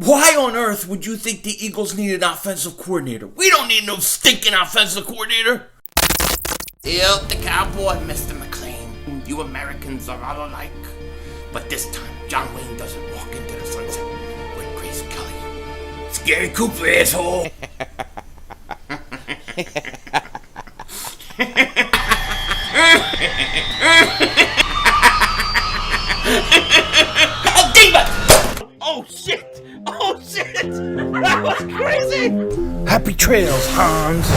Why on earth would you think the Eagles need an offensive coordinator? We don't need no stinking offensive coordinator. Still the cowboy, Mr. McLean. You Americans are all alike. But this time, John Wayne doesn't walk into the sunset with Grace Kelly. Scary Cooper, asshole. Oh, Diva! Oh, shit! Oh, shit! That was crazy! Happy trails, Hans.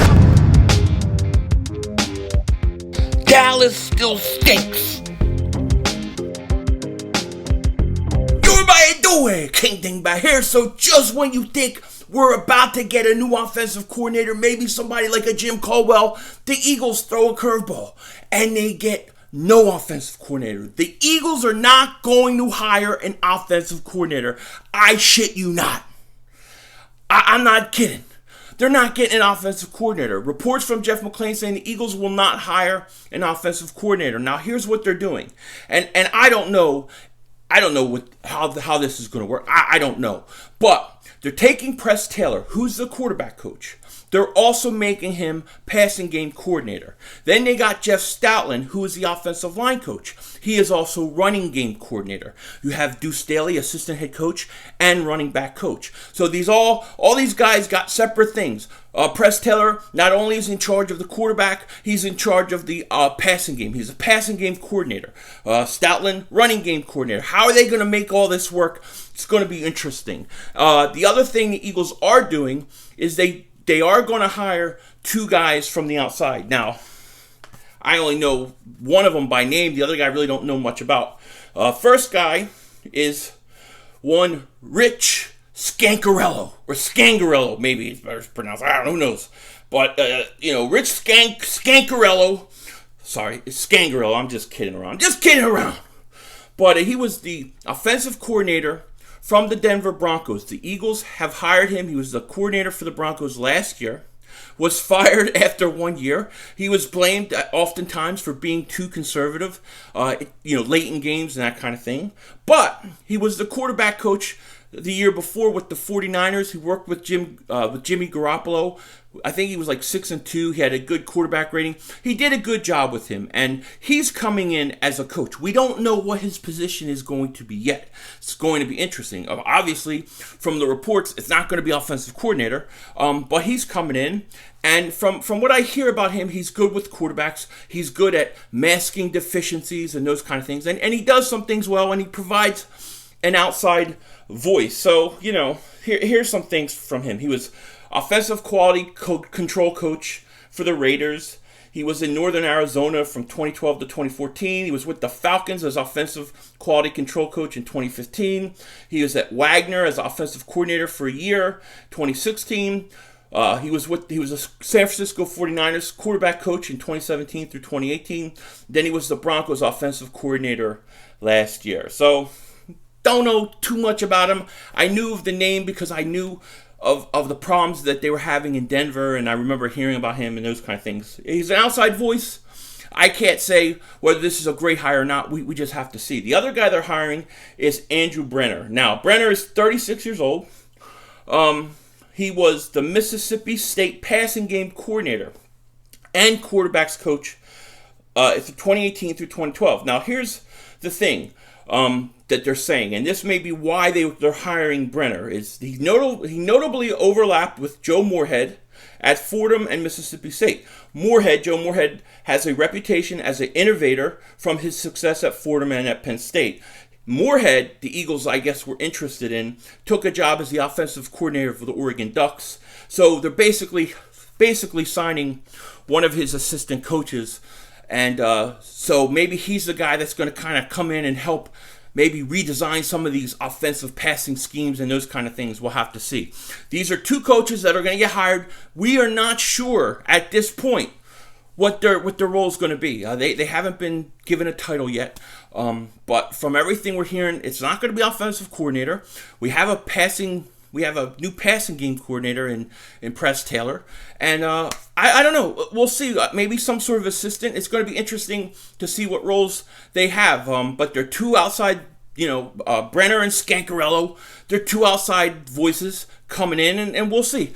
Dallas still stinks. You're by the way, King Dingbat here. So just when you think we're about to get a new offensive coordinator, maybe somebody like a Jim Caldwell, the Eagles throw a curveball and they get no offensive coordinator. The Eagles are not going to hire an offensive coordinator. I shit you not. I'm not kidding. They're not getting an offensive coordinator. Reports from Jeff McLean saying the Eagles will not hire an offensive coordinator. Now, here's what they're doing. And I don't know how this is going to work. I don't know. But they're taking Press Taylor, who's the quarterback coach. They're also making him passing game coordinator. Then they got Jeff Stoutland, who is the offensive line coach. He is also running game coordinator. You have Deuce Staley, assistant head coach, and running back coach. So all these guys got separate things. Press Taylor not only is in charge of the quarterback, he's in charge of the passing game. He's a passing game coordinator. Stoutland, running game coordinator. How are they going to make all this work? It's going to be interesting. The other thing the Eagles are doing is they are going to hire two guys from the outside. Now, I only know one of them by name. The other guy I really don't know much about. First guy is one Rich Scangarello, or Scangarello, maybe it's better pronounced. I don't know, who knows. But, Rich Scangarello. Sorry, it's Scangarello. I'm just kidding around. But he was the offensive coordinator from the Denver Broncos. The Eagles have hired him. He was the coordinator for the Broncos last year. Was fired after 1 year. He was blamed oftentimes for being too conservative, late in games and that kind of thing. But he was the quarterback coach the year before with the 49ers. He worked with Jimmy Garoppolo. I think he was like 6-2. He had a good quarterback rating. He did a good job with him, and he's coming in as a coach. We don't know what his position is going to be yet. It's going to be interesting. Obviously, from the reports, it's not going to be offensive coordinator, but he's coming in. And from what I hear about him, he's good with quarterbacks. He's good at masking deficiencies and those kind of things. And he does some things well, and he provides an outside voice. So, here's some things from him. He was offensive quality control coach for the Raiders. He was in Northern Arizona from 2012 to 2014. He was with the Falcons as offensive quality control coach in 2015. He was at Wagner as offensive coordinator for a year, 2016. He was a San Francisco 49ers quarterback coach in 2017 through 2018. Then he was the Broncos offensive coordinator last year. So, don't know too much about him. I knew of the name because I knew of the problems that they were having in Denver, and I remember hearing about him and those kind of things. He's an outside voice. I can't say whether this is a great hire or not. We just have to see. The other guy they're hiring is Andrew Brenner. Now, Brenner is 36 years old. He was the Mississippi State passing game coordinator and quarterbacks coach for 2018 through 2012. Now, here's the thing that they're saying, and this may be why they're hiring Brenner, is he notably overlapped with Joe Moorhead at Fordham and Mississippi State. Joe Moorhead has a reputation as an innovator from his success at Fordham and at Penn State. Moorhead, the Eagles, I guess, were interested in, took a job as the offensive coordinator for the Oregon Ducks. So they're basically signing one of his assistant coaches. And so maybe he's the guy that's going to kind of come in and help maybe redesign some of these offensive passing schemes and those kind of things. We'll have to see. These are two coaches that are going to get hired. We are not sure at this point what their role is going to be. They haven't been given a title yet. But from everything we're hearing, it's not going to be offensive coordinator. We have a new passing game coordinator in Press Taylor. And I don't know. We'll see. Maybe some sort of assistant. It's going to be interesting to see what roles they have. But they're two outside Brenner and Scancarello, they're two outside voices coming in, and we'll see.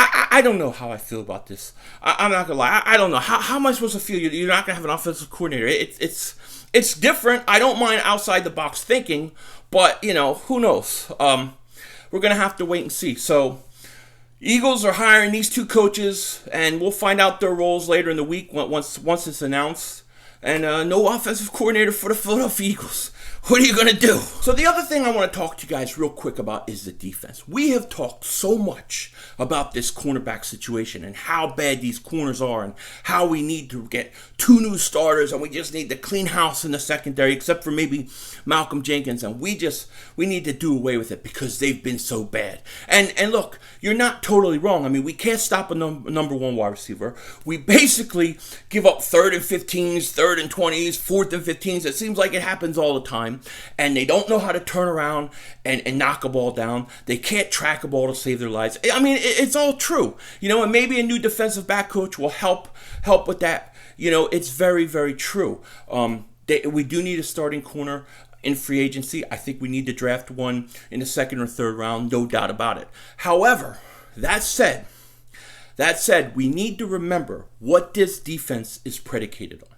I don't know how I feel about this. I'm not going to lie. I don't know. How am I supposed to feel? You're not going to have an offensive coordinator. It's different. I don't mind outside the box thinking, but, who knows? We're going to have to wait and see. So, Eagles are hiring these two coaches, and we'll find out their roles later in the week once it's announced. And no offensive coordinator for the Philadelphia Eagles. What are you going to do? So the other thing I want to talk to you guys real quick about is the defense. We have talked so much about this cornerback situation and how bad these corners are and how we need to get two new starters and we just need to clean house in the secondary, except for maybe Malcolm Jenkins, and we need to do away with it because they've been so bad. And look, you're not totally wrong. I mean, we can't stop a number one wide receiver. We basically give up 3rd and 15s, 3rd and 20s, 4th and 15s. It seems like it happens all the time. And they don't know how to turn around and knock a ball down. They can't track a ball to save their lives. I mean, it's all true. And maybe a new defensive back coach will help with that. It's very, very true. We do need a starting corner in free agency. I think we need to draft one in the 2nd or 3rd round, no doubt about it. However, that said, we need to remember what this defense is predicated on.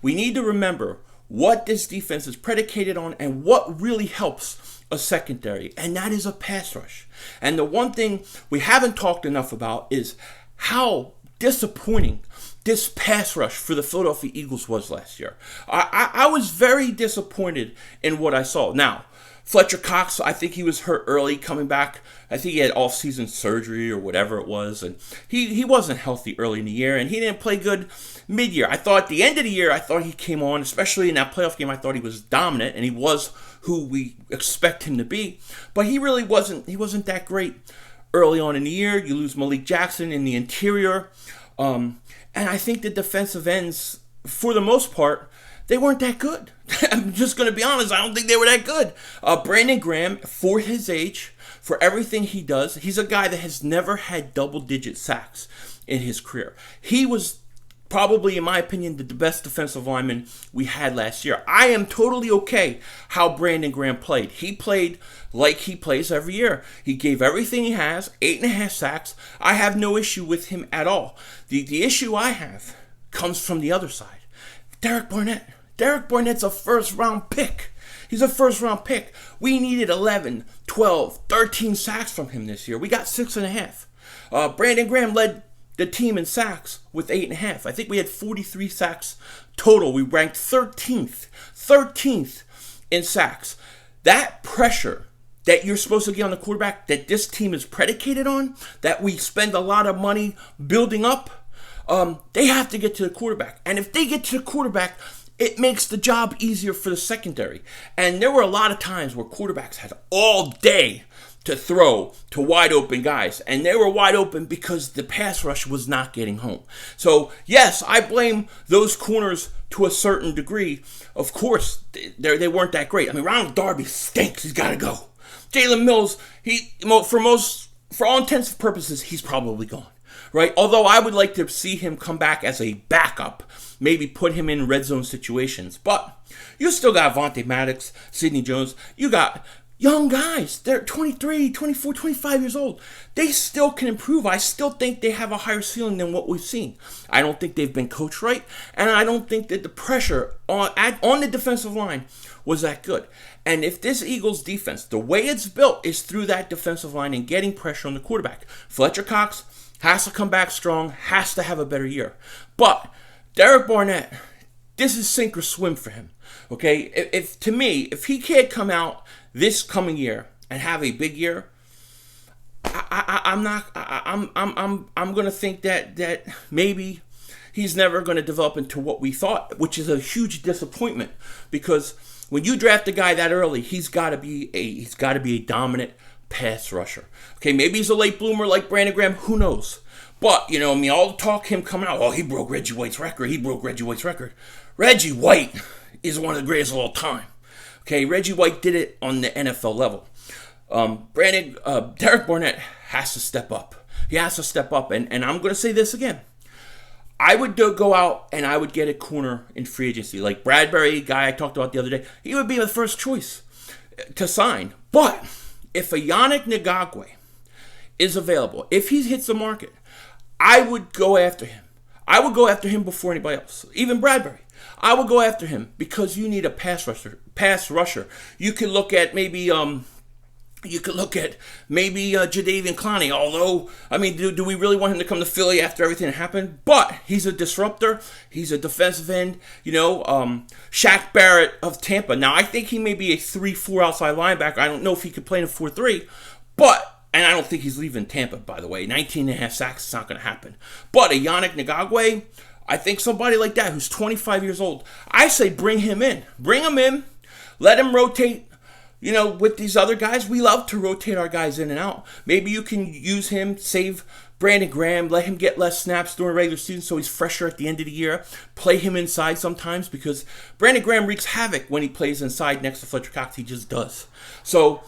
We need to remember what this defense is predicated on and what really helps a secondary, and that is a pass rush. And the one thing we haven't talked enough about is how disappointing this pass rush for the Philadelphia Eagles was last year. I was very disappointed in what I saw. Now, Fletcher Cox, I think he was hurt early coming back. I think he had off-season surgery or whatever it was, and he wasn't healthy early in the year, and he didn't play good mid-year. I thought at the end of the year, I thought he came on, especially in that playoff game, I thought he was dominant, and he was who we expect him to be, but he really wasn't. He wasn't that great early on in the year. You lose Malik Jackson in the interior, and I think the defensive ends, for the most part, they weren't that good. I'm just going to be honest. I don't think they were that good. Brandon Graham, for his age, for everything he does, he's a guy that has never had double-digit sacks in his career. He was probably, in my opinion, the best defensive lineman we had last year. I am totally okay how Brandon Graham played. He played like he plays every year. He gave everything he has, 8.5 sacks. I have no issue with him at all. The issue I have comes from the other side. Derek Barnett. Derek Barnett's a first-round pick. He's a first-round pick. We needed 11, 12, 13 sacks from him this year. We got 6.5. Brandon Graham led the team in sacks with 8.5. I think we had 43 sacks total. We ranked 13th in sacks. That pressure that you're supposed to get on the quarterback, that this team is predicated on, that we spend a lot of money building up, they have to get to the quarterback. And if they get to the quarterback, it makes the job easier for the secondary. And there were a lot of times where quarterbacks had all day to throw to wide open guys. And they were wide open because the pass rush was not getting home. So, yes, I blame those corners to a certain degree. Of course, they weren't that great. I mean, Ronald Darby stinks. He's got to go. Jalen Mills, for all intents and purposes, he's probably gone. Right? Although I would like to see him come back as a backup, maybe put him in red zone situations. But you still got Vontae Maddox, Sidney Jones. You got young guys. They're 23, 24, 25 years old. They still can improve. I still think they have a higher ceiling than what we've seen. I don't think they've been coached right, and I don't think that the pressure on the defensive line was that good. And if this Eagles defense, the way it's built, is through that defensive line and getting pressure on the quarterback, Fletcher Cox has to come back strong, has to have a better year. But Derek Barnett, this is sink or swim for him. Okay, if he can't come out this coming year and have a big year, I'm going to think that maybe he's never going to develop into what we thought, which is a huge disappointment, because when you draft a guy that early, he's got to be a dominant pass rusher. Okay, maybe he's a late bloomer like Brandon Graham, who knows? But, all the talk, him coming out, he broke Reggie White's record. Reggie White is one of the greatest of all time. Okay, Reggie White did it on the NFL level. Derek Barnett has to step up. He has to step up, and I'm going to say this again. I would go out and I would get a corner in free agency. Like Bradbury, guy I talked about the other day, he would be the first choice. to sign. But if a Yannick Ngakoue is available, if he hits the market, I would go after him. I would go after him before anybody else, even Bradbury. I would go after him because you need a pass rusher. You could look at maybe Jadeveon Clowney. Although, I mean, do we really want him to come to Philly after everything that happened? But he's a disruptor. He's a defensive end. Shaq Barrett of Tampa. Now, I think he may be a 3-4 outside linebacker. I don't know if he could play in a 4-3. And I don't think he's leaving Tampa, by the way. 19 and a half sacks is not going to happen. But a Yannick Ngakoue, I think somebody like that who's 25 years old, I say bring him in. Bring him in. Let him rotate. With these other guys, we love to rotate our guys in and out. Maybe you can use him, save Brandon Graham, let him get less snaps during regular season so he's fresher at the end of the year. Play him inside sometimes because Brandon Graham wreaks havoc when he plays inside next to Fletcher Cox. He just does. So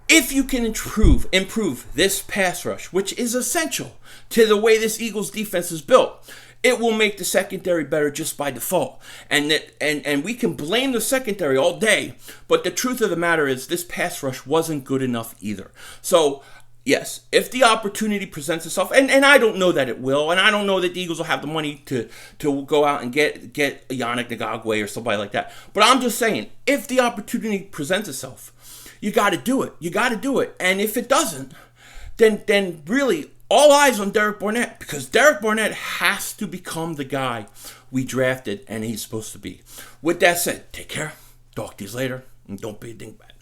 if you can improve this pass rush, which is essential to the way this Eagles defense is built, it will make the secondary better just by default. And we can blame the secondary all day, but the truth of the matter is this pass rush wasn't good enough either. So, yes, if the opportunity presents itself, and I don't know that it will, and I don't know that the Eagles will have the money to go out and get a Yannick Ngakoue or somebody like that, but I'm just saying, if the opportunity presents itself, you got to do it. You got to do it. And if it doesn't, then really all eyes on Derek Barnett, because Derek Barnett has to become the guy we drafted and he's supposed to be. With that said, take care. Talk to you later. And don't be a dingbat.